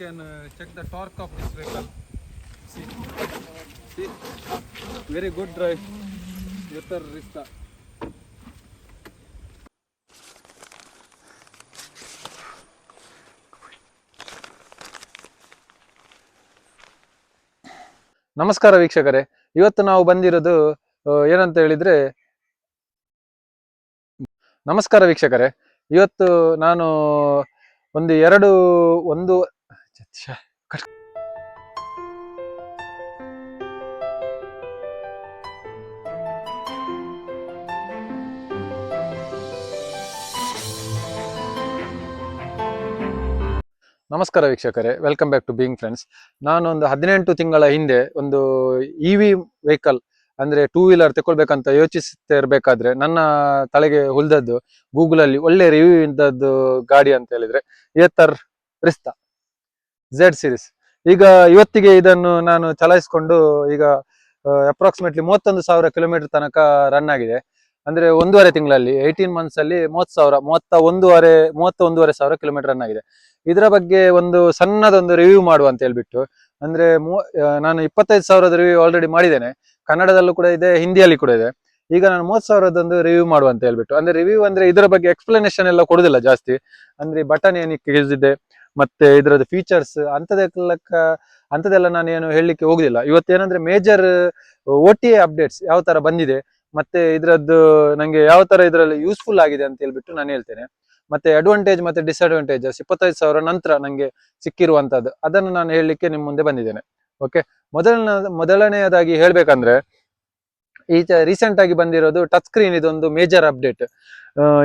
can check the torque of this vehicle. See, very good drive. Yether Rista. ನಮಸ್ಕಾರ ವೀಕ್ಷಕರೇ, ಇವತ್ತು ನಾವು ಬಂದಿರೋದು ಏನಂತ ಹೇಳಿದ್ರೆ ನಮಸ್ಕಾರ ವೀಕ್ಷಕರೇ, ಇವತ್ತು ನಾನು ಒಂದು ನಮಸ್ಕಾರ ವೀಕ್ಷಕರೇ, welcome back to being friends. ನಾನು ಒಂದು 18 ತಿಂಗಳ ಹಿಂದೆ ಒಂದು ಇವಿ ವೆಹಿಕಲ್ ಅಂದ್ರೆ 2 ವೀಲರ್ ತಗೊಳ್ಬೇಕಂತ ಯೋಚಿಸ್ತಾ ಇರಬೇಕಾದ್ರೆ ನನ್ನ ತಲೆಗೆ ಹುಲ್ದದ್ದು ಗೂಗಲ್ ಅಲ್ಲಿ ಒಳ್ಳೆ ರಿವ್ಯೂ ಇದ್ದದ್ದು ಗಾಡಿ ಅಂತ ಹೇಳಿದ್ರೆ ಏತರ್ ರಿಸ್ತಾ Z ಸೀರೀಸ್. ಈಗ ಇವತ್ತಿಗೆ ಇದನ್ನು ನಾನು ಚಲಾಯಿಸಿಕೊಂಡು ಈಗ ಅಪ್ರಾಕ್ಸಿಮೇಟ್ಲಿ 31,000 ಕಿಲೋಮೀಟರ್ ತನಕ ರನ್ ಆಗಿದೆ. ಅಂದ್ರೆ 1.5 ತಿಂಗಳಲ್ಲಿ 18 ಮಂತ್ಸ್ ಅಲ್ಲಿ 31,000 ಕಿಲೋಮೀಟರ್ ರನ್ ಆಗಿದೆ. ಇದರ ಬಗ್ಗೆ ಒಂದು ಸಣ್ಣದೊಂದು ರಿವ್ಯೂ ಮಾಡುವ ಅಂತ ಹೇಳ್ಬಿಟ್ಟು, ಅಂದ್ರೆ ನಾನು 25,000 ರಿವ್ಯೂ ಆಲ್ರೆಡಿ ಮಾಡಿದ್ದೇನೆ. ಕನ್ನಡದಲ್ಲೂ ಕೂಡ ಇದೆ, ಹಿಂದಿಯಲ್ಲಿ ಕೂಡ ಇದೆ. ಈಗ ನಾನು 30,000 ರಿವ್ಯೂ ಮಾಡುವ ಅಂತ ಹೇಳ್ಬಿಟ್ಟು, ಅಂದ್ರೆ ರಿವ್ಯೂ ಅಂದ್ರೆ ಇದರ ಬಗ್ಗೆ ಎಕ್ಸ್ಪ್ಲನೇಷನ್ ಎಲ್ಲ ಕೊಡುದಿಲ್ಲ ಜಾಸ್ತಿ. ಅಂದ್ರೆ ಬಟನ್ ಏನಕ್ಕೆ ಯೂಸ್ ಇದೆ, ಮತ್ತೆ ಇದರದ್ದು ಫೀಚರ್ಸ್ ಅಂತದೆಲ್ಲ ನಾನು ಏನು ಹೇಳಲಿಕ್ಕೆ ಹೋಗುದಿಲ್ಲ. ಇವತ್ತೇನಂದ್ರೆ ಮೇಜರ್ OTA ಅಪ್ಡೇಟ್ಸ್ ಯಾವ ತರ ಬಂದಿದೆ, ಮತ್ತೆ ಇದರದ್ದು ನಂಗೆ ಯಾವ ತರ ಇದರಲ್ಲಿ ಯೂಸ್ಫುಲ್ ಆಗಿದೆ ಅಂತ ಹೇಳ್ಬಿಟ್ಟು ನಾನು ಹೇಳ್ತೇನೆ. ಮತ್ತೆ ಅಡ್ವಾಂಟೇಜ್ ಮತ್ತೆ ಡಿಸ್ಅಡ್ವಾಂಟೇಜಸ್ 25,000 ನಂತರ ನಂಗೆ ಸಿಕ್ಕಿರುವಂತದ್ದು ಅದನ್ನು ನಾನು ಹೇಳಲಿಕ್ಕೆ ನಿಮ್ಮ ಮುಂದೆ ಬಂದಿದ್ದೇನೆ. ಓಕೆ, ಮೊದಲನೆಯದಾಗಿ ಹೇಳ್ಬೇಕಂದ್ರೆ ರೀಸೆಂಟ್ ಆಗಿ ಬಂದಿರೋದು ಟಚ್ ಸ್ಕ್ರೀನ್. ಇದೊಂದು ಮೇಜರ್ ಅಪ್ಡೇಟ್.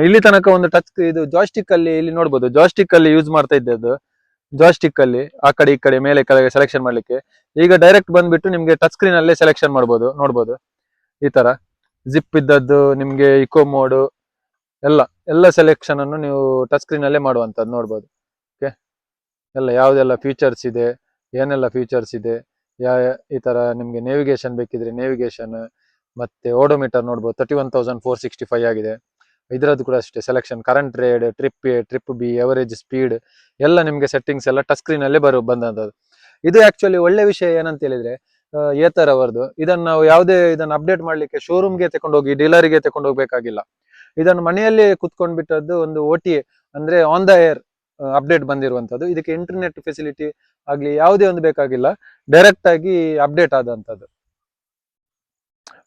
ಇಲ್ಲಿ ತನಕ ಒಂದು ಇದು ಜಾಯ್ಸ್ಟಿಕ್ ಅಲ್ಲಿ ಇಲ್ಲಿ ನೋಡ್ಬೋದು, ಜಾಯ್ಸ್ಟಿಕ್ ಅಲ್ಲಿ ಯೂಸ್ ಮಾಡ್ತಾ ಇದ್ದದ್ದು. ಜಾಯ್ಸ್ಟಿಕ್ ಅಲ್ಲಿ ಆ ಕಡೆ ಈ ಕಡೆ ಮೇಲೆ ಕೆಳಗೆ ಸೆಲೆಕ್ಷನ್ ಮಾಡ್ಲಿಕ್ಕೆ, ಈಗ ಡೈರೆಕ್ಟ್ ಬಂದ್ಬಿಟ್ಟು ನಿಮ್ಗೆ ಟಚ್ ಸ್ಕ್ರೀನ್ ಅಲ್ಲೇ ಸೆಲೆಕ್ಷನ್ ನೋಡ್ಬೋದು. ಈ ತರ ಜಿಪ್ ಇದ್ದದ್ದು, ನಿಮ್ಗೆ ಇಕೋ ಮೋಡ್ ಎಲ್ಲ ಸೆಲೆಕ್ಷನ್ ಅನ್ನು ನೀವು ಟಚ್ ಸ್ಕ್ರೀನ್ ಅಲ್ಲೇ ಮಾಡುವಂತದ್ದು ನೋಡ್ಬೋದು. ಓಕೆ, ಯಾವ್ದೆಲ್ಲ ಫೀಚರ್ಸ್ ಇದೆ, ಏನೆಲ್ಲ ಫೀಚರ್ಸ್ ಇದೆ, ಈ ತರ ನಿಮ್ಗೆ ನೇವಿಗೇಷನ್ ಬೇಕಿದ್ರೆ ನೇವಿಗೇಷನ್, ಮತ್ತೆ ಓಡೋಮೀಟರ್ ನೋಡ್ಬೋದು. 31,465 ಆಗಿದೆ. ಇದರದ್ದು ಕೂಡ ಅಷ್ಟೇ selection, current rate, trip B, average speed ಎಲ್ಲ ನಿಮ್ಗೆ ಸೆಟ್ಟಿಂಗ್ಸ್ ಎಲ್ಲ ಟಚ್ ಸ್ಕ್ರೀನ್ ಅಲ್ಲೇ ಬಂದಂತದ್ದು. ಇದು ಆಕ್ಚುಲಿ ಒಳ್ಳೆ ವಿಷಯ ಏನಂತ ಹೇಳಿದ್ರೆ, ಏತರ್ ಅವರದು ಇದನ್ನು ನಾವು ಇದನ್ನು ಅಪ್ಡೇಟ್ ಮಾಡ್ಲಿಕ್ಕೆ ಶೋರೂಮ್ಗೆ ತಗೊಂಡೋಗಿ ಡೀಲರಿಗೆ ತಗೊಂಡು ಹೋಗ್ಬೇಕಾಗಿಲ್ಲ. ಇದನ್ನು ಮನೆಯಲ್ಲಿ ಕುತ್ಕೊಂಡ್ಬಿಟ್ಟದ್ದು ಒಂದು OTA ಅಂದ್ರೆ ಆನ್ ದ ಏರ್ ಅಪ್ಡೇಟ್ ಬಂದಿರುವಂತದ್ದು. ಇದಕ್ಕೆ ಇಂಟರ್ನೆಟ್ ಫೆಸಿಲಿಟಿ ಆಗ್ಲಿ ಯಾವುದೇ ಒಂದು ಬೇಕಾಗಿಲ್ಲ, ಡೈರೆಕ್ಟ್ ಆಗಿ ಅಪ್ಡೇಟ್ ಆದಂತದ್ದು.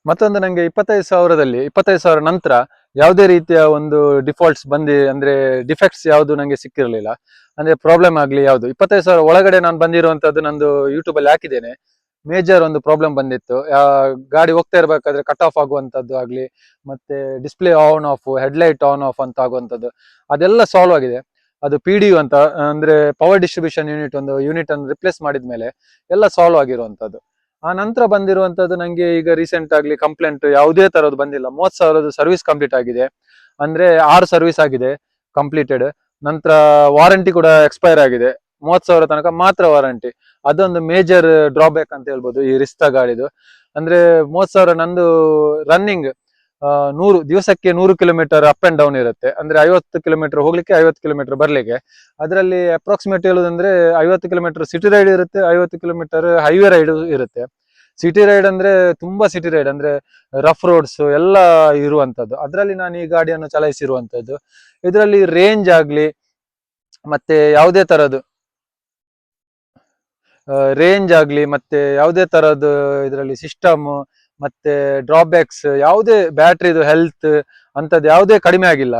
ಮತ್ತೊಂದು ನಂಗೆ 25,000 ನಂತರ ಯಾವುದೇ ರೀತಿಯ ಒಂದು ಡಿಫಾಲ್ಟ್ಸ್ ಅಂದ್ರೆ ಡಿಫೆಕ್ಟ್ಸ್ ಯಾವುದು ನಂಗೆ ಸಿಕ್ಕಿರಲಿಲ್ಲ. ಅಂದ್ರೆ ಪ್ರಾಬ್ಲಮ್ ಆಗ್ಲಿ ಯಾವುದು 25,000 ಒಳಗಡೆ ನಾನು ಬಂದಿರುವಂತದ್ದು ನಂದು ಯೂಟ್ಯೂಬ್ ಅಲ್ಲಿ ಹಾಕಿದ್ದೇನೆ. ಮೇಜರ್ ಒಂದು ಪ್ರಾಬ್ಲಮ್ ಬಂದಿತ್ತು, ಗಾಡಿ ಹೋಗ್ತಾ ಇರ್ಬೇಕಾದ್ರೆ ಕಟ್ ಆಫ್ ಆಗುವಂತದ್ದು ಆಗ್ಲಿ, ಮತ್ತೆ display on off, headlight on off ಅಂತ ಆಗುವಂತದ್ದು, ಅದೆಲ್ಲ ಸಾಲ್ವ್ ಆಗಿದೆ. ಅದು PDU ಅಂತ ಅಂದ್ರೆ ಪವರ್ ಡಿಸ್ಟ್ರಿಬ್ಯೂಷನ್ ಯೂನಿಟ್, ಒಂದು ಯೂನಿಟ್ ಅನ್ನು ರಿಪ್ಲೇಸ್ ಮಾಡಿದ್ಮೇಲೆ ಎಲ್ಲ ಸಾಲ್ವ್ ಆಗಿರುವಂತದ್ದು. ಆ ನಂತರ ಬಂದಿರುವಂತದ್ದು ನಂಗೆ ಈಗ ರೀಸೆಂಟ್ ಆಗ್ಲಿ ಕಂಪ್ಲೇಂಟ್ ಯಾವುದೇ ತರದ್ದು ಬಂದಿಲ್ಲ. 30,000 ಸರ್ವಿಸ್ ಕಂಪ್ಲೀಟ್ ಆಗಿದೆ, ಅಂದ್ರೆ 6 ಸರ್ವಿಸ್ ಆಗಿದೆ ಕಂಪ್ಲೀಟೆಡ್. ನಂತರ ವಾರಂಟಿ ಕೂಡ ಎಕ್ಸ್ಪೈರ್ ಆಗಿದೆ. 30,000 ತನಕ ಮಾತ್ರ ವಾರಂಟಿ. ಅದೊಂದು ಮೇಜರ್ ಡ್ರಾಬ್ಯಾಕ್ ಅಂತ ಹೇಳ್ಬೋದು ಈ ರಿಸ್ತಾ ಗಾಡಿದು. ಅಂದ್ರೆ 30,000 ನಂದು running 100 kilometre up and down ಇರುತ್ತೆ. ಅಂದ್ರೆ 50 ಕಿಲೋಮೀಟರ್ ಹೋಗ್ಲಿಕ್ಕೆ, 50 ಕಿಲೋಮೀಟರ್ ಬರ್ಲಿಕ್ಕೆ. ಅದರಲ್ಲಿ ಅಪ್ರಾಕ್ಸಿಮೇಟ್ ಹೇಳುದಂದ್ರೆ 50 ಕಿಲೋಮೀಟರ್ ಸಿಟಿ ರೈಡ್ ಇರುತ್ತೆ, 50 ಕಿಲೋಮೀಟರ್ ಹೈವೇ ರೈಡ್ ಇರುತ್ತೆ. ಸಿಟಿ ರೈಡ್ ಅಂದ್ರೆ ತುಂಬಾ ಸಿಟಿ ರೈಡ್ ಅಂದ್ರೆ ರಫ್ ರೋಡ್ಸ್ ಎಲ್ಲ ಇರುವಂತದ್ದು. ಅದರಲ್ಲಿ ನಾನು ಈ ಗಾಡಿಯನ್ನು ಚಲಾಯಿಸಿರುವಂತದ್ದು. ಇದರಲ್ಲಿ ರೇಂಜ್ ಆಗ್ಲಿ, ಮತ್ತೆ ಯಾವುದೇ ತರದ್ದು ಇದರಲ್ಲಿ ಸಿಸ್ಟಮ್, ಮತ್ತೆ ಡ್ರಾಬ್ಯಾಕ್ಸ್ ಯಾವುದೇ, ಬ್ಯಾಟ್ರಿದು ಹೆಲ್ತ್ ಅಂತದ್ದು ಯಾವುದೇ ಕಡಿಮೆ ಆಗಿಲ್ಲ.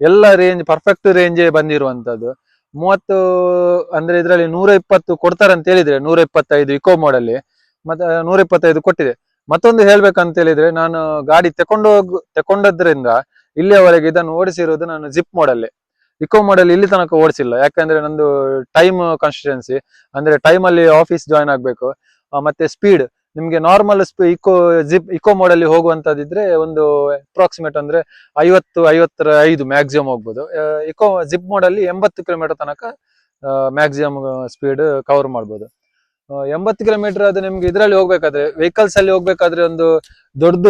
ಎಲ್ಲ ರೇಂಜ್ ಪರ್ಫೆಕ್ಟ್ ರೇಂಜೇ ಬಂದಿರುವಂತದ್ದು. 30 ಅಂದ್ರೆ ಇದರಲ್ಲಿ 120 ಕೊಡ್ತಾರೆ ಅಂತ ಹೇಳಿದ್ರೆ, 125 ಇಕೋ ಮೋಡಲ್ಲಿ, ಮತ್ತೆ 125 ಕೊಟ್ಟಿದೆ. ಮತ್ತೊಂದು ಹೇಳ್ಬೇಕಂತ ಹೇಳಿದ್ರೆ, ನಾನು ಗಾಡಿ ತಕೊಂಡದ್ರಿಂದ ಇಲ್ಲಿಯವರೆಗೆ ಇದನ್ನು ಓಡಿಸಿರೋದು ನಾನು ಜಿಪ್ ಮೋಡಲ್ಲೇ. ಇಕೋ ಮೋಡಲ್ ಇಲ್ಲಿ ತನಕ ಓಡಿಸಿಲ್ಲ. ಯಾಕಂದ್ರೆ ನಂದು ಟೈಮ್ ಕಾನ್ಸ್ಟಿಟ್ಯೂನ್ಸಿ, ಅಂದ್ರೆ ಟೈಮ್ ಅಲ್ಲಿ ಆಫೀಸ್ ಜಾಯ್ನ್ ಆಗ್ಬೇಕು. ಮತ್ತೆ ಸ್ಪೀಡ್ ನಿಮ್ಗೆ ನಾರ್ಮಲ್ ಇಕೋ ಮೋಡಲ್ಲಿ ಹೋಗುವಂತದಿದ್ರೆ ಒಂದು ಅಪ್ರಾಕ್ಸಿಮೇಟ್ ಅಂದ್ರೆ 50-55 ಮ್ಯಾಕ್ಸಿಮಮ್ ಹೋಗ್ಬೋದು. ಜಿಪ್ ಮೋಡಲ್ಲಿ 80 ಕಿಲೋಮೀಟರ್ ತನಕ ಮ್ಯಾಕ್ಸಿಮಮ್ ಸ್ಪೀಡ್ ಕವರ್ ಮಾಡ್ಬೋದು. 80 ಕಿಲೋಮೀಟರ್ ಅದು ನಿಮ್ಗೆ ಇದರಲ್ಲಿ ಹೋಗ್ಬೇಕಾದ್ರೆ, ವೆಹಿಕಲ್ಸ್ ಅಲ್ಲಿ ಹೋಗ್ಬೇಕಾದ್ರೆ ಒಂದು ದೊಡ್ಡ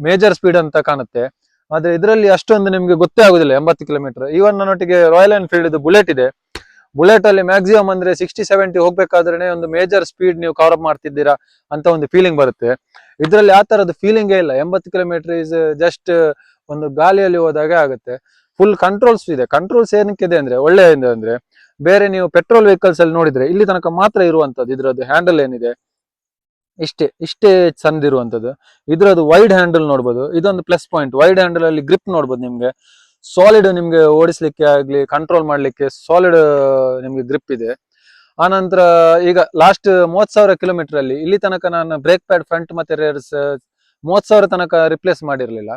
ಮೇಜರ್ ಸ್ಪೀಡ್ ಅಂತ ಕಾಣುತ್ತೆ. ಆದ್ರೆ ಇದರಲ್ಲಿ ಅಷ್ಟೊಂದು ನಿಮ್ಗೆ ಗೊತ್ತೇ ಆಗುದಿಲ್ಲ 80 ಕಿಲೋಮೀಟರ್. ಈವನ್ ನನ್ನೊಟ್ಟಿಗೆ ರಾಯಲ್ ಎನ್ಫೀಲ್ಡ್ ಬುಲೆಟ್ ಇದೆ, ಬುಲೆಟ್ ಅಲ್ಲಿ ಮ್ಯಾಕ್ಸಿಮಮ್ ಅಂದ್ರೆ 60-70 ಹೋಗ್ಬೇಕಾದ್ರೆ ಒಂದು ಮೇಜರ್ ಸ್ಪೀಡ್ ನೀವು ಕವರ್ ಅಪ್ ಮಾಡ್ತಿದ್ದೀರಾ ಅಂತ ಒಂದು ಫೀಲಿಂಗ್ ಬರುತ್ತೆ. ಇದರಲ್ಲಿ ಆ ತರದ ಫೀಲಿಂಗೇ ಇಲ್ಲ. 80 ಕಿಲೋಮೀಟರ್ ಇಸ್ ಜಸ್ಟ್ ಒಂದು ಗಾಳಿಯಲ್ಲಿ ಹೋದಾಗ ಆಗುತ್ತೆ. ಫುಲ್ ಕಂಟ್ರೋಲ್ಸ್ ಇದೆ. ಕಂಟ್ರೋಲ್ಸ್ ಏನಕ್ಕಿದೆ ಅಂದ್ರೆ ಒಳ್ಳೆಯಿಂದ ಅಂದ್ರೆ ಬೇರೆ ನೀವು ಪೆಟ್ರೋಲ್ ವೆಹಿಕಲ್ಸ್ ಅಲ್ಲಿ ನೋಡಿದ್ರೆ ಇಲ್ಲಿ ತನಕ ಮಾತ್ರ ಇರುವಂತದ್ದು ಇದ್ರದ್ದು ಹ್ಯಾಂಡಲ್ ಏನಿದೆ ಇಷ್ಟೇ ಸಣ್ಣದಿರುವಂತದ್ದು. ಇದ್ರದ್ದು ವೈಡ್ ಹ್ಯಾಂಡಲ್ ನೋಡ್ಬೋದು, ಇದೊಂದು ಪ್ಲಸ್ ಪಾಯಿಂಟ್. ವೈಡ್ ಹ್ಯಾಂಡಲ್ ಅಲ್ಲಿ ಗ್ರಿಪ್ ನೋಡ್ಬೋದು ನಿಮ್ಗೆ, ಸಾಲಿಡ್ ನಿಮ್ಗೆ ಓಡಿಸ್ಲಿಕ್ಕೆ ಆಗ್ಲಿ ಕಂಟ್ರೋಲ್ ಮಾಡ್ಲಿಕ್ಕೆ ಸಾಲಿಡ್ ನಿಮ್ಗೆ ಗ್ರಿಪ್ ಇದೆ. ಆನಂತರ ಈಗ ಲಾಸ್ಟ್ 30,000 ಕಿಲೋಮೀಟರ್ ಅಲ್ಲಿ ಇಲ್ಲಿ ತನಕ ನಾನು ಬ್ರೇಕ್ ಪ್ಯಾಡ್ ಫ್ರಂಟ್ ಮತ್ತೆ ರೇರ್ಸ್ 30,000 ತನಕ ರಿಪ್ಲೇಸ್ ಮಾಡಿರ್ಲಿಲ್ಲ.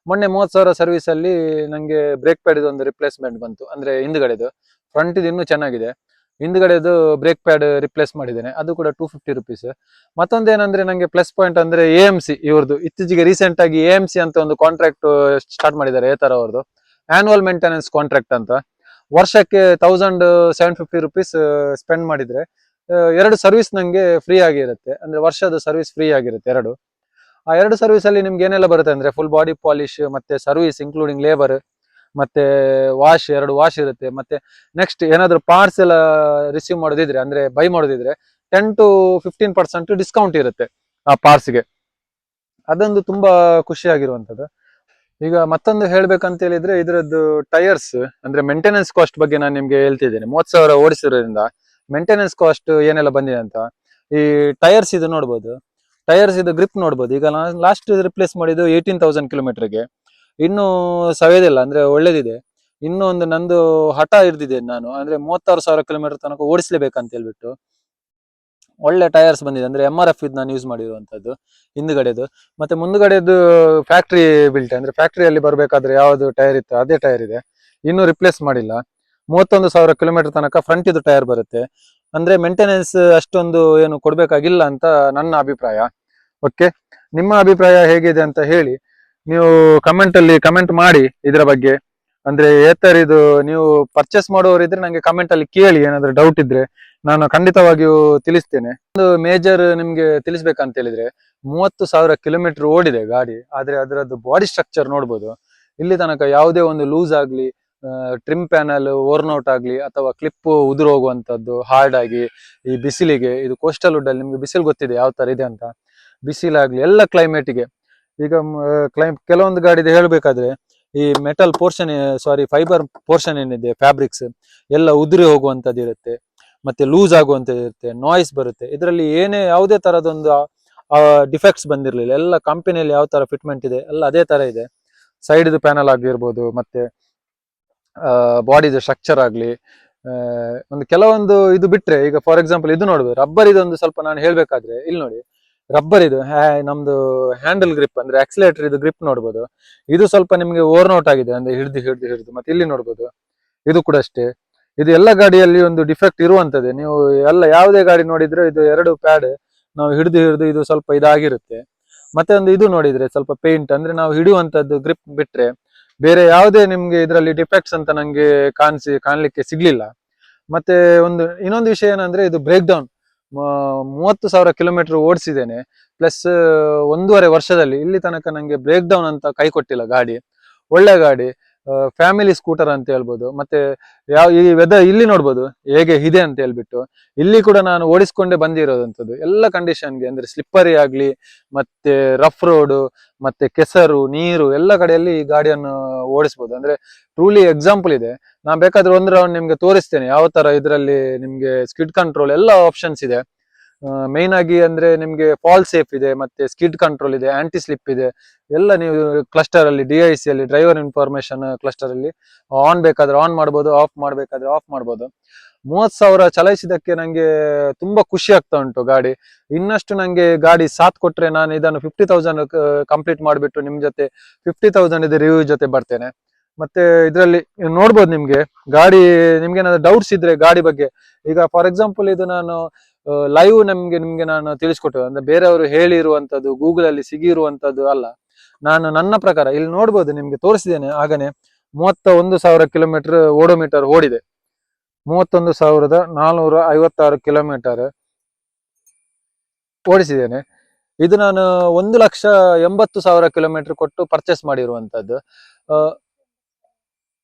ಮೊನ್ನೆ 30,000 ಸರ್ವಿಸ್ ಅಲ್ಲಿ ನಂಗೆ ಬ್ರೇಕ್ ಪ್ಯಾಡ್ ಇದೊಂದು ರಿಪ್ಲೇಸ್ಮೆಂಟ್ ಬಂತು. ಅಂದ್ರೆ ಹಿಂದ್ಗಡೆದು, ಫ್ರಂಟ್ ಇದು ಇನ್ನೂ ಚೆನ್ನಾಗಿದೆ, ಹಿಂದ್ಗಡೆದು ಬ್ರೇಕ್ ಪ್ಯಾಡ್ ರಿಪ್ಲೇಸ್ ಮಾಡಿದ್ದೇನೆ, ಅದು ಕೂಡ 250 ರುಪೀಸ್. ಮತ್ತೊಂದೇನಂದ್ರೆ ನಂಗೆ ಪ್ಲಸ್ ಪಾಯಿಂಟ್ ಅಂದ್ರೆ AMC ಇವ್ರದ್ದು ಇತ್ತೀಚೆಗೆ ರೀಸೆಂಟ್ ಆಗಿ AMC ಅಂತ ಒಂದು ಕಾಂಟ್ರಾಕ್ಟ್ ಸ್ಟಾರ್ಟ್ ಮಾಡಿದ್ದಾರೆ. ಏತರ ಅವ್ರದ್ದು ಆನ್ಯುವಲ್ ಮೇಂಟೆನೆನ್ಸ್ ಕಾಂಟ್ರಾಕ್ಟ್ ಅಂತ. ವರ್ಷಕ್ಕೆ 1,750 ರುಪೀಸ್ ಸ್ಪೆಂಡ್ ಮಾಡಿದ್ರೆ 2 ಸರ್ವಿಸ್ ನಂಗೆ ಫ್ರೀ ಆಗಿರುತ್ತೆ. ಅಂದ್ರೆ ವರ್ಷದ ಸರ್ವಿಸ್ ಫ್ರೀ ಆಗಿರುತ್ತೆ ಎರಡು. ಆ 2 ಸರ್ವಿಸ್ ಅಲ್ಲಿ ನಿಮ್ಗೆ ಏನೆಲ್ಲ ಬರುತ್ತೆ ಅಂದ್ರೆ ಫುಲ್ ಬಾಡಿ ಪಾಲಿಶ್ ಮತ್ತೆ ಸರ್ವಿಸ್ ಇನ್ಕ್ಲೂಡಿಂಗ್ ಲೇಬರ್ ಮತ್ತೆ ವಾಶ್, 2 ವಾಶ್ ಇರುತ್ತೆ. ಮತ್ತೆ ನೆಕ್ಸ್ಟ್ ಏನಾದ್ರು ಪಾರ್ಟ್ಸ್ ಎಲ್ಲ ರಿಸೀವ್ ಮಾಡೋದಿದ್ರೆ ಅಂದ್ರೆ ಬೈ ಮಾಡೋದಿದ್ರೆ 10-15% ಡಿಸ್ಕೌಂಟ್ ಇರುತ್ತೆ ಆ ಪಾರ್ಟ್ಸ್ಗೆ. ಅದೊಂದು ತುಂಬಾ ಖುಷಿಯಾಗಿರುವಂತದ್ದು. ಈಗ ಮತ್ತೊಂದು ಹೇಳ್ಬೇಕಂತ ಹೇಳಿದ್ರೆ ಇದ್ರದ್ದು ಟೈರ್ಸ್ ಅಂದ್ರೆ ಮೇಂಟೆನೆನ್ಸ್ ಕಾಸ್ಟ್ ಬಗ್ಗೆ ನಾನು ನಿಮ್ಗೆ ಹೇಳ್ತಿದ್ದೇನೆ. 30,000 ಓಡಿಸಿರೋದ್ರಿಂದ ಮೇಂಟೆನೆನ್ಸ್ ಕಾಸ್ಟ್ ಏನೆಲ್ಲ ಬಂದಿದೆ ಅಂತ. ಈ ಟೈರ್ಸ್ ಇದು ನೋಡ್ಬೋದು, ಟೈರ್ಸ್ ಇದು ಗ್ರಿಪ್ ನೋಡ್ಬೋದು. ಈಗ ಲಾಸ್ಟ್ ರಿಪ್ಲೇಸ್ ಮಾಡಿದ್ದು 18,000 ಕಿಲೋಮೀಟರ್ಗೆ, ಇನ್ನೂ ಸವೇದಿಲ್ಲ ಅಂದ್ರೆ ಒಳ್ಳೇದಿದೆ. ಇನ್ನೂ ಒಂದು ನಂದು ಹಠ ಹಿಡ್ದಿದೆ ನಾನು, ಅಂದ್ರೆ 36,000 ಕಿಲೋಮೀಟರ್ ತನಕ ಓಡಿಸ್ಲೇಬೇಕಂತ ಹೇಳ್ಬಿಟ್ಟು. ಒಳ್ಳೆ ಟೈರ್ಸ್ ಬಂದಿದೆ, ಅಂದ್ರೆ MRF ಇದು ನಾನು ಯೂಸ್ ಮಾಡಿರುವಂತದ್ದು ಹಿಂದ್ಗಡೆದು. ಮತ್ತೆ ಮುಂದ್ಗಡೆದು ಫ್ಯಾಕ್ಟ್ರಿ ಬಿಲ್ಟ್, ಅಂದ್ರೆ ಫ್ಯಾಕ್ಟ್ರಿಯಲ್ಲಿ ಬರ್ಬೇಕಾದ್ರೆ ಯಾವ್ದು ಟೈರ್ ಇತ್ತು ಅದೇ ಟೈರ್ ಇದೆ, ಇನ್ನೂ ರಿಪ್ಲೇಸ್ ಮಾಡಿಲ್ಲ. 31,000 ಕಿಲೋಮೀಟರ್ ತನಕ ಫ್ರಂಟ್ ಇದು ಟೈರ್ ಬರುತ್ತೆ. ಅಂದ್ರೆ ಮೇಂಟೆನೆನ್ಸ್ ಅಷ್ಟೊಂದು ಏನು ಕೊಡ್ಬೇಕಾಗಿಲ್ಲ ಅಂತ ನನ್ನ ಅಭಿಪ್ರಾಯ. ಓಕೆ, ನಿಮ್ಮ ಅಭಿಪ್ರಾಯ ಹೇಗಿದೆ ಅಂತ ಹೇಳಿ ನೀವು ಕಮೆಂಟ್ ಅಲ್ಲಿ ಕಮೆಂಟ್ ಮಾಡಿ ಇದರ ಬಗ್ಗೆ. ಅಂದ್ರೆ ಏತರ್ ಇದು ನೀವು ಪರ್ಚೇಸ್ ಮಾಡುವವರಿದ್ರೆ ನಂಗೆ ಕಮೆಂಟ್ ಅಲ್ಲಿ ಕೇಳಿ, ಏನಾದ್ರು ಡೌಟ್ ಇದ್ರೆ ನಾನು ಖಂಡಿತವಾಗಿಯೂ ತಿಳಿಸ್ತೇನೆ. ಒಂದು ಮೇಜರ್ ನಿಮ್ಗೆ ತಿಳಿಸ್ಬೇಕಂತ ಹೇಳಿದ್ರೆ 30,000 ಕಿಲೋಮೀಟರ್ ಓಡಿದೆ ಗಾಡಿ, ಆದ್ರೆ ಅದರದ್ದು ಬಾಡಿ ಸ್ಟ್ರಕ್ಚರ್ ನೋಡ್ಬೋದು. ಇಲ್ಲಿ ತನಕ ಯಾವುದೇ ಒಂದು ಲೂಸ್ ಆಗ್ಲಿ, ಟ್ರಿಮ್ ಪ್ಯಾನಲ್ ಓರ್ನೌಟ್ ಆಗ್ಲಿ ಅಥವಾ ಕ್ಲಿಪ್ ಉದುರು ಹೋಗುವಂತದ್ದು ಹಾರ್ಡ್ ಆಗಿ, ಈ ಬಿಸಿಲಿಗೆ, ಇದು ಕೋಸ್ಟಲ್ ವುಡ್ ಅಲ್ಲಿ ನಿಮ್ಗೆ ಬಿಸಿಲು ಗೊತ್ತಿದೆ ಯಾವ ತರ ಇದೆ ಅಂತ, ಬಿಸಿಲಾಗ್ಲಿ ಎಲ್ಲ ಕ್ಲೈಮೇಟಿಗೆ. ಈಗ ಕೆಲವೊಂದು ಗಾಡಿದು ಹೇಳ್ಬೇಕಾದ್ರೆ ಈ ಮೆಟಲ್ ಪೋರ್ಷನ್ ಫೈಬರ್ ಪೋರ್ಷನ್ ಏನಿದೆ ಫ್ಯಾಬ್ರಿಕ್ಸ್ ಎಲ್ಲ ಉದುರಿ ಹೋಗುವಂತದ್ದು ಇರುತ್ತೆ, ಮತ್ತೆ ಲೂಸ್ ಆಗುವಂತದ್ದು ಇರುತ್ತೆ, ನಾಯ್ಸ್ ಬರುತ್ತೆ. ಇದರಲ್ಲಿ ಯಾವುದೇ ತರದೊಂದು ಡಿಫೆಕ್ಟ್ಸ್ ಬಂದಿರಲಿಲ್ಲ. ಎಲ್ಲ ಕಂಪನಿಯಲ್ಲಿ ಯಾವ ತರ ಫಿಟ್ಮೆಂಟ್ ಇದೆ ಎಲ್ಲ ಅದೇ ತರ ಇದೆ. ಸೈಡ್ ಪ್ಯಾನಲ್ ಆಗಿರ್ಬೋದು, ಮತ್ತೆ ಬಾಡಿದು ಸ್ಟ್ರಕ್ಚರ್ ಆಗ್ಲಿ, ಒಂದು ಕೆಲವೊಂದು ಇದು ಬಿಟ್ರೆ, ಈಗ ಫಾರ್ ಎಕ್ಸಾಂಪಲ್ ಇದು ನೋಡ್ಬೋದು, ರಬ್ಬರ್ ಇದೊಂದು ಸ್ವಲ್ಪ ನಾನು ಹೇಳ್ಬೇಕಾದ್ರೆ ಇಲ್ಲಿ ನೋಡಿ, ರಬ್ಬರ್ ಇದು ನಮ್ದು ಹ್ಯಾಂಡಲ್ ಗ್ರಿಪ್ ಅಂದ್ರೆ ಆಕ್ಸಿಲೇಟರ್ ಇದು ಗ್ರಿಪ್ ನೋಡ್ಬೋದು, ಇದು ಸ್ವಲ್ಪ ನಿಮ್ಗೆ ಓವರ್ನೌಟ್ ಆಗಿದೆ ಅಂದ್ರೆ ಹಿಡಿದು. ಮತ್ತೆ ಇಲ್ಲಿ ನೋಡ್ಬೋದು, ಇದು ಕೂಡ ಅಷ್ಟೇ. ಇದು ಎಲ್ಲ ಗಾಡಿಯಲ್ಲಿ ಒಂದು ಡಿಫೆಕ್ಟ್ ಇರುವಂತದ್ದೇ. ನೀವು ಎಲ್ಲ ಯಾವುದೇ ಗಾಡಿ ನೋಡಿದ್ರೆ ಇದು 2 ಪ್ಯಾಡ್ ನಾವು ಹಿಡಿದು ಇದು ಸ್ವಲ್ಪ ಇದಾಗಿರುತ್ತೆ. ಮತ್ತೆ ಒಂದು ಇದು ನೋಡಿದ್ರೆ ಸ್ವಲ್ಪ ಪೇಂಟ್ ಅಂದ್ರೆ ನಾವು ಹಿಡಿಯುವಂತದ್ದು ಗ್ರಿಪ್ ಬಿಟ್ರೆ ಬೇರೆ ಯಾವುದೇ ನಿಮ್ಗೆ ಇದರಲ್ಲಿ ಡಿಫೆಕ್ಟ್ಸ್ ಅಂತ ನಂಗೆ ಕಾಣ್ಲಿಕ್ಕೆ ಸಿಗ್ಲಿಲ್ಲ. ಮತ್ತೆ ಇನ್ನೊಂದು ವಿಷಯ ಏನಂದ್ರೆ ಇದು ಬ್ರೇಕ್ ಡೌನ್ 30,000 ಕಿಲೋಮೀಟರ್ ಓಡಿಸಿದ್ದೇನೆ, ಪ್ಲಸ್ 1.5 ವರ್ಷದಲ್ಲಿ ಇಲ್ಲಿ ತನಕ ನಂಗೆ ಬ್ರೇಕ್ ಡೌನ್ ಅಂತ ಕೈ ಕೊಟ್ಟಿಲ್ಲ ಗಾಡಿ. ಒಳ್ಳೆ ಗಾಡಿ, ಫ್ಯಾಮಿಲಿ ಸ್ಕೂಟರ್ ಅಂತ ಹೇಳ್ಬೋದು. ಮತ್ತೆ ಈ ವೆದರ್ ಇಲ್ಲಿ ನೋಡ್ಬೋದು ಹೇಗೆ ಇದೆ ಅಂತ ಹೇಳ್ಬಿಟ್ಟು. ಇಲ್ಲಿ ಕೂಡ ನಾನು ಓಡಿಸ್ಕೊಂಡೇ ಬಂದಿರೋದಂಥದ್ದು ಎಲ್ಲ ಕಂಡೀಷನ್ಗೆ, ಅಂದ್ರೆ ಸ್ಲಿಪ್ಪರಿ ಆಗ್ಲಿ, ಮತ್ತೆ ರಫ್ ರೋಡು, ಮತ್ತೆ ಕೆಸರು ನೀರು ಎಲ್ಲ ಕಡೆಯಲ್ಲಿ ಈ ಗಾಡಿಯನ್ನು ಓಡಿಸ್ಬೋದು. ಅಂದ್ರೆ ಟ್ರೂಲಿ ಎಕ್ಸಾಂಪಲ್ ಇದೆ. ನಾನು ಬೇಕಾದ್ರೆ ಒಂದು ರೌಂಡ್ ನಿಮ್ಗೆ ತೋರಿಸ್ತೇನೆ ಯಾವ ತರ ಇದರಲ್ಲಿ ನಿಮ್ಗೆ ಸ್ಕಿಡ್ ಕಂಟ್ರೋಲ್ ಎಲ್ಲ ಆಪ್ಷನ್ಸ್ ಇದೆ. ಮೈನ್ ಆಗಿ ಅಂದ್ರೆ ನಿಮ್ಗೆ ಫಾಲ್ ಸೇಫ್ ಇದೆ, ಮತ್ತೆ ಸ್ಕಿಡ್ ಕಂಟ್ರೋಲ್ ಇದೆ, ಆಂಟಿ ಸ್ಲಿಪ್ ಇದೆ, ಎಲ್ಲ ನೀವು ಕ್ಲಸ್ಟರ್ ಅಲ್ಲಿ DIC ಅಲ್ಲಿ ಡ್ರೈವರ್ ಇನ್ಫಾರ್ಮೇಶನ್ ಕ್ಲಸ್ಟರ್ ಅಲ್ಲಿ ಆನ್ ಬೇಕಾದ್ರೆ ಆನ್ ಮಾಡ್ಬೋದು, ಆಫ್ ಮಾಡ್ಬೇಕಾದ್ರೆ ಆಫ್ ಮಾಡ್ಬೋದು. 30,000 ಚಲಾಯಿಸಿದಕ್ಕೆ ನಂಗೆ ತುಂಬಾ ಖುಷಿ ಆಗ್ತಾ ಉಂಟು ಗಾಡಿ. ಇನ್ನಷ್ಟು ನಂಗೆ ಗಾಡಿ ಸಾಥ್ ಕೊಟ್ರೆ ನಾನು ಇದನ್ನು 50,000 ಕಂಪ್ಲೀಟ್ ಮಾಡಿಬಿಟ್ಟು ನಿಮ್ ಜೊತೆ 50,000 ಇದು ರಿವ್ಯೂ ಜೊತೆ ಬರ್ತೇನೆ. ಮತ್ತೆ ಇದರಲ್ಲಿ ನೋಡ್ಬೋದು ನಿಮ್ಗೆ ಗಾಡಿ, ನಿಮ್ಗೆ ಏನಾದ್ರು ಡೌಟ್ಸ್ ಇದ್ರೆ ಗಾಡಿ ಬಗ್ಗೆ, ಈಗ ಫಾರ್ ಎಕ್ಸಾಂಪಲ್ ಇದು ನಾನು ಲೈವ್ ನಿಮ್ಗೆ ನಾನು ತಿಳಿಸ್ಕೊಟ್ಟೆ, ಅಂದ್ರೆ ಬೇರೆಯವರು ಹೇಳಿರುವಂತದ್ದು ಗೂಗಲ್ ಅಲ್ಲಿ ಸಿಗಿರುವಂತದ್ದು ಅಲ್ಲ. ನಾನು ನನ್ನ ಪ್ರಕಾರ ಇಲ್ಲಿ ನೋಡ್ಬೋದು ನಿಮ್ಗೆ ತೋರಿಸಿದ್ದೇನೆ ಆಗನೆ 31,000 ಕಿಲೋಮೀಟರ್ ಓಡೋಮೀಟರ್ ಓಡಿದೆ. 31,456 ಕಿಲೋಮೀಟರ್ ಓಡಿಸಿದ್ದೇನೆ. ಇದು ನಾನು 1,80,000 ಕೊಟ್ಟು ಪರ್ಚೇಸ್ ಮಾಡಿರುವಂತದ್ದು.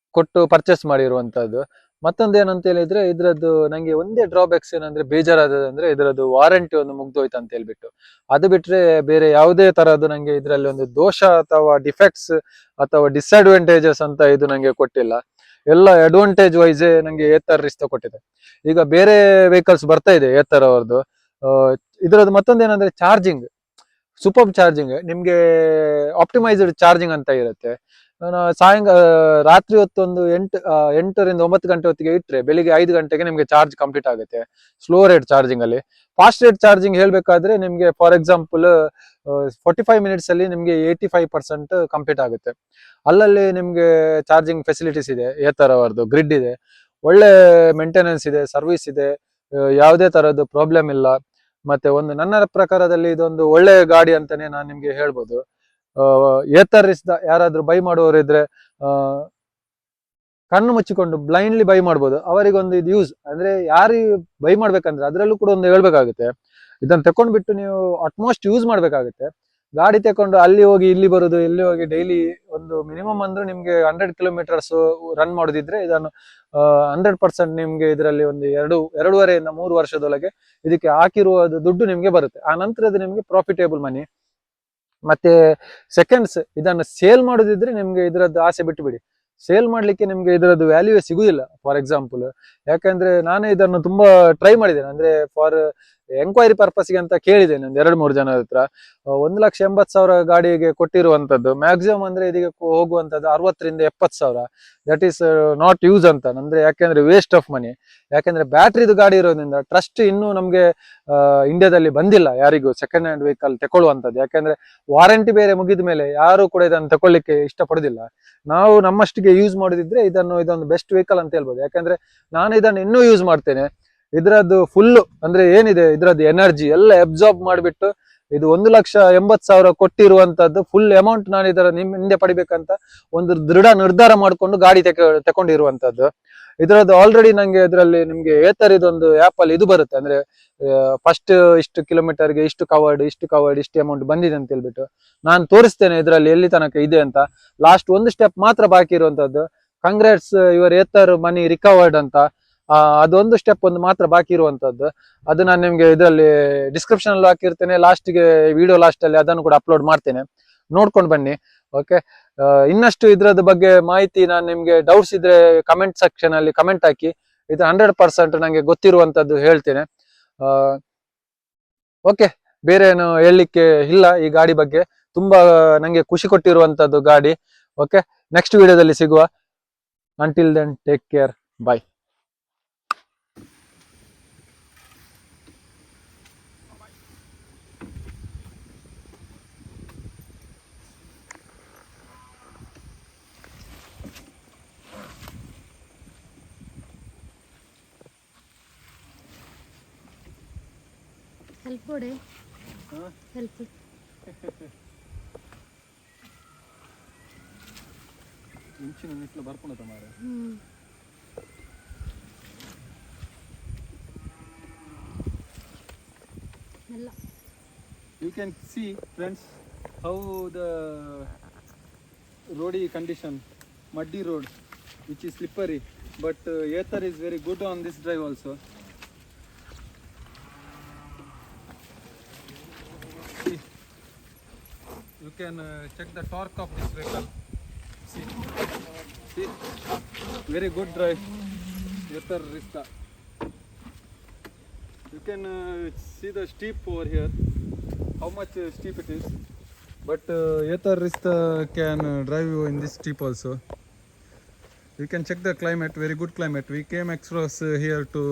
ಮತ್ತೊಂದು ಏನಂತ ಹೇಳಿದ್ರೆ ಇದ್ರದ್ದು ನಂಗೆ ಒಂದೇ ಡ್ರಾಬ್ಯಾಕ್ಸ್ ಏನಂದ್ರೆ ಬೇಜಾರಾದ್ರೆ ಇದರದ್ದು ವಾರಂಟಿ ಒಂದು ಮುಗ್ದೋಯ್ತು ಅಂತ ಹೇಳ್ಬಿಟ್ಟು. ಅದು ಬಿಟ್ರೆ ಬೇರೆ ಯಾವುದೇ ತರದ್ದು ನಂಗೆ ಇದರಲ್ಲಿ ಒಂದು ದೋಷ ಅಥವಾ ಡಿಫೆಕ್ಟ್ಸ್ ಅಥವಾ ಡಿಸ್ಅಡ್ವಾಂಟೇಜಸ್ ಅಂತ ಇದು ನಂಗೆ ಕೊಟ್ಟಿಲ್ಲ. ಎಲ್ಲ ಅಡ್ವಾಂಟೇಜ್ ವೈಸೇ ನಂಗೆ ಏತರ್ ರಿಸ್ತ ಕೊಟ್ಟಿದೆ. ಈಗ ಬೇರೆ ವೆಹಿಕಲ್ಸ್ ಬರ್ತಾ ಇದೆ ಏತರ್ ಅವ್ರದ್ದು. ಇದರದ್ದು ಮತ್ತೊಂದು ಏನಂದ್ರೆ ಚಾರ್ಜಿಂಗ್, ಸೂಪರ್ ಚಾರ್ಜಿಂಗ್, ನಿಮ್ಗೆ ಆಪ್ಟಿಮೈಸ್ಡ್ ಚಾರ್ಜಿಂಗ್ ಅಂತ ಇರುತ್ತೆ. ರಾತ್ರಿ ಹೊತ್ತು ಒಂದು 8ರಿಂದ 9 ಗಂಟೆ ಹೊತ್ತಿಗೆ ಇಟ್ಟರೆ ಬೆಳಿಗ್ಗೆ 5 ಗಂಟೆಗೆ ನಿಮ್ಗೆ ಚಾರ್ಜ್ ಕಂಪ್ಲೀಟ್ ಆಗುತ್ತೆ ಸ್ಲೋ ರೇಟ್ ಚಾರ್ಜಿಂಗ್ ಅಲ್ಲಿ. ಫಾಸ್ಟ್ ರೇಟ್ ಚಾರ್ಜಿಂಗ್ ಹೇಳ್ಬೇಕಾದ್ರೆ ನಿಮ್ಗೆ ಫಾರ್ ಎಕ್ಸಾಂಪಲ್ 45 ಮಿನಿಟ್ಸ್ ಅಲ್ಲಿ ನಿಮ್ಗೆ 85% ಕಂಪ್ಲೀಟ್ ಆಗುತ್ತೆ. ಅಲ್ಲಲ್ಲಿ ನಿಮ್ಗೆ ಚಾರ್ಜಿಂಗ್ ಫೆಸಿಲಿಟೀಸ್ ಇದೆ, ಏತರ್ ಅವರದ್ದು ಗ್ರಿಡ್ ಇದೆ, ಒಳ್ಳೆ ಮೇಂಟೆನೆನ್ಸ್ ಇದೆ, ಸರ್ವಿಸ್ ಇದೆ, ಯಾವುದೇ ತರದ್ದು ಪ್ರಾಬ್ಲಮ್ ಇಲ್ಲ. ಮತ್ತೆ ಒಂದು ನನ್ನ ಪ್ರಕಾರದಲ್ಲಿ ಇದೊಂದು ಒಳ್ಳೆ ಗಾಡಿ ಅಂತಾನೆ ನಾನು ನಿಮ್ಗೆ ಹೇಳ್ಬೋದು. ಏತರ್ ಯಾರಾದ್ರೂ ಬೈ ಮಾಡುವವರು ಇದ್ರೆ ಕಣ್ಣು ಮುಚ್ಚಿಕೊಂಡು ಬ್ಲೈಂಡ್ಲಿ ಬೈ ಮಾಡ್ಬೋದು. ಅವರಿಗೊಂದು ಇದು ಯೂಸ್ ಅಂದ್ರೆ ಯಾರು ಬೈ ಮಾಡ್ಬೇಕಂದ್ರೆ ಅದರಲ್ಲೂ ಕೂಡ ಒಂದು ಹೇಳ್ಬೇಕಾಗುತ್ತೆ, ಇದನ್ನ ತಕೊಂಡ್ಬಿಟ್ಟು ನೀವು ಅಟ್ಮೋಸ್ಟ್ ಯೂಸ್ ಮಾಡ್ಬೇಕಾಗುತ್ತೆ. ಗಾಡಿ ತಕೊಂಡು ಅಲ್ಲಿ ಹೋಗಿ ಇಲ್ಲಿ ಬರುದು, ಇಲ್ಲಿ ಹೋಗಿ ಡೈಲಿ ಒಂದು ಮಿನಿಮಮ್ ಅಂದ್ರೆ ನಿಮ್ಗೆ 100 ಕಿಲೋಮೀಟರ್ಸ್ ರನ್ ಮಾಡೋದಿದ್ರೆ ಇದನ್ನು 100% ನಿಮ್ಗೆ ಇದರಲ್ಲಿ ಒಂದು 2.5ರಿಂದ 3 ವರ್ಷದೊಳಗೆ ಇದಕ್ಕೆ ಹಾಕಿರುವ ದುಡ್ಡು ನಿಮ್ಗೆ ಬರುತ್ತೆ. ಆ ನಂತರದ ನಿಮ್ಗೆ ಪ್ರಾಫಿಟೇಬಲ್ ಮನಿ. ಮತ್ತೆ ಸೆಕೆಂಡ್ಸ್ ಇದನ್ನು ಸೇಲ್ ಮಾಡೋದಿದ್ರೆ ನಿಮ್ಗೆ ಇದರದ್ದು ಆಸೆ ಬಿಟ್ಟು ಬಿಡಿ. ಸೇಲ್ ಮಾಡ್ಲಿಕ್ಕೆ ನಿಮ್ಗೆ ಇದರದ್ದು ವ್ಯಾಲ್ಯೂವೇ ಸಿಗುದಿಲ್ಲ. ಫಾರ್ ಎಕ್ಸಾಂಪಲ್ ಯಾಕಂದ್ರೆ ನಾನು ಇದನ್ನು ತುಂಬಾ ಟ್ರೈ ಮಾಡಿದ್ದೇನೆ, ಅಂದ್ರೆ ಫಾರ್ ಎಂಕ್ವೈರಿ ಪರ್ಪಸ್ಗೆ ಅಂತ ಕೇಳಿದ್ದೇನೆ ಒಂದು 2-3 ಜನರ ಹತ್ರ. 1,80,000 ಗಾಡಿಗೆ ಕೊಟ್ಟಿರುವಂತದ್ದು ಮ್ಯಾಕ್ಸಿಮಮ್ ಅಂದ್ರೆ ಇದಕ್ಕೆ ಹೋಗುವಂತದ್ದು 60ರಿಂದ 70,000. ದಟ್ ಈಸ್ ನಾಟ್ ಯೂಸ್ ಅಂತ, ಅಂದ್ರೆ ಯಾಕೆಂದ್ರೆ ವೇಸ್ಟ್ ಆಫ್ ಮನಿ. ಯಾಕೆಂದ್ರೆ ಬ್ಯಾಟ್ರಿದು ಗಾಡಿ ಇರೋದ್ರಿಂದ ಟ್ರಸ್ಟ್ ಇನ್ನೂ ನಮ್ಗೆ ಇಂಡಿಯಾದಲ್ಲಿ ಬಂದಿಲ್ಲ ಯಾರಿಗೂ ಸೆಕೆಂಡ್ ಹ್ಯಾಂಡ್ ವೆಹಿಕಲ್ ತಗೊಳ್ಳುವಂತದ್ದು. ಯಾಕಂದ್ರೆ ವಾರಂಟಿ ಬೇರೆ ಮುಗಿದ ಮೇಲೆ ಯಾರು ಕೂಡ ಇದನ್ನು ತಗೊಳ್ಳಿಕ್ಕೆ ಇಷ್ಟಪಡುದಿಲ್ಲ. ನಾವು ನಮ್ಮಷ್ಟಿಗೆ ಯೂಸ್ ಮಾಡೋದಿದ್ರೆ ಇದೊಂದು ಬೆಸ್ಟ್ ವೆಹಿಕಲ್ ಅಂತ ಹೇಳ್ಬೋದು. ಯಾಕಂದ್ರೆ ನಾನು ಇದನ್ನು ಇನ್ನೂ ಯೂಸ್ ಮಾಡ್ತೇನೆ. ಇದರದ್ದು ಫುಲ್ ಅಂದ್ರೆ ಏನಿದೆ ಇದರದ್ದು ಎನರ್ಜಿ ಎಲ್ಲ ಅಬ್ಸಾರ್ಬ್ ಮಾಡಿಬಿಟ್ಟು ಇದು 1,80,000 ಕೊಟ್ಟಿರುವಂತದ್ದು ಫುಲ್ ಅಮೌಂಟ್ ನಾನು ಇದರ ಹಿಂದೆ ಪಡಿಬೇಕಂತ ಒಂದು ದೃಢ ನಿರ್ಧಾರ ಮಾಡಿಕೊಂಡು ಗಾಡಿ ತಕೊಂಡಿರುವಂತದ್ದು. ಇದರದ್ದು ಆಲ್ರೆಡಿ ನಂಗೆ ಇದರಲ್ಲಿ ನಿಮ್ಗೆ ಏತರ್ ಇದೊಂದು ಆಪ್ ಅಲ್ಲಿ ಇದು ಬರುತ್ತೆ, ಅಂದ್ರೆ ಫಸ್ಟ್ ಇಷ್ಟು ಕಿಲೋಮೀಟರ್ಗೆ ಇಷ್ಟು ಕವರ್ಡ್ ಇಷ್ಟು ಅಮೌಂಟ್ ಬಂದಿದೆ ಅಂತ ಹೇಳ್ಬಿಟ್ಟು ನಾನು ತೋರಿಸ್ತೇನೆ ಇದರಲ್ಲಿ ಎಲ್ಲಿ ತನಕ ಇದೆ ಅಂತ. ಲಾಸ್ಟ್ ಒಂದು ಸ್ಟೆಪ್ ಮಾತ್ರ ಬಾಕಿ ಇರುವಂತದ್ದು, congrats your Ather money recovered ಅಂತ. ಅದೊಂದು ಸ್ಟೆಪ್ ಒಂದು ಮಾತ್ರ ಬಾಕಿ ಇರುವಂತದ್ದು. ಅದು ನಾನು ನಿಮ್ಗೆ ಇದರಲ್ಲಿ ಡಿಸ್ಕ್ರಿಪ್ಷನ್ ಅಲ್ಲಿ ಹಾಕಿರ್ತೇನೆ, ಲಾಸ್ಟ್ಗೆ ವಿಡಿಯೋ ಲಾಸ್ಟ್ ಅಲ್ಲಿ ಅದನ್ನು ಕೂಡ ಅಪ್ಲೋಡ್ ಮಾಡ್ತೇನೆ, ನೋಡ್ಕೊಂಡು ಬನ್ನಿ. ಓಕೆ, ಇನ್ನಷ್ಟು ಇದ್ರದ ಬಗ್ಗೆ ಮಾಹಿತಿ ನಾನು ನಿಮ್ಗೆ ಡೌಟ್ಸ್ ಇದ್ರೆ ಕಮೆಂಟ್ ಸೆಕ್ಷನ್ ಅಲ್ಲಿ ಕಮೆಂಟ್ ಹಾಕಿ. ಇದು 100% ನಂಗೆ ಗೊತ್ತಿರುವಂತದ್ದು ಹೇಳ್ತೇನೆ. ಓಕೆ, ಬೇರೆ ಏನು ಹೇಳಲಿಕ್ಕೆ ಇಲ್ಲ ಈ ಗಾಡಿ ಬಗ್ಗೆ. ತುಂಬಾ ನಂಗೆ ಖುಷಿ ಕೊಟ್ಟಿರುವಂತದ್ದು ಗಾಡಿ. ಓಕೆ, ನೆಕ್ಸ್ಟ್ ವಿಡಿಯೋದಲ್ಲಿ ಸಿಗುವ. ಅಂಟಿಲ್ ದೆನ್ ಟೇಕ್ ಕೇರ್, ಬಾಯ್. ಹೆಲ್ಪ್ ಕೊಡೆ, ಹೆಲ್ಪ್ ಇಂಚಿನ ನಿಟ್ಲು ಬರ್ಕೊಂಡ ಮಾರೆ. ಎಲ್ಲ You can see friends how the roady condition, muddy road which is slippery, but Ather is very good on this drive also. See, you can check the torque of this vehicle. See, very good drive, Ather Rista. You can see the steep over here, how much steep it is, but Ather Rista can drive you in this steep also. You can check the climate, very good climate. We came across here to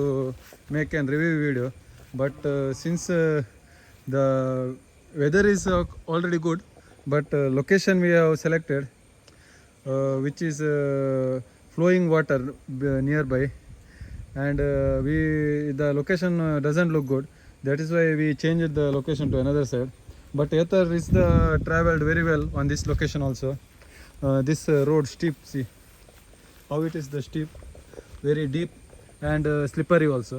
make a review video, but since the weather is already good, but location we have selected which is flowing water nearby, and the location doesn't look good. That is why we changed the location to another side. But Ather is traveled very well on this location also. This road steep, see how it is the steep, very deep and slippery also.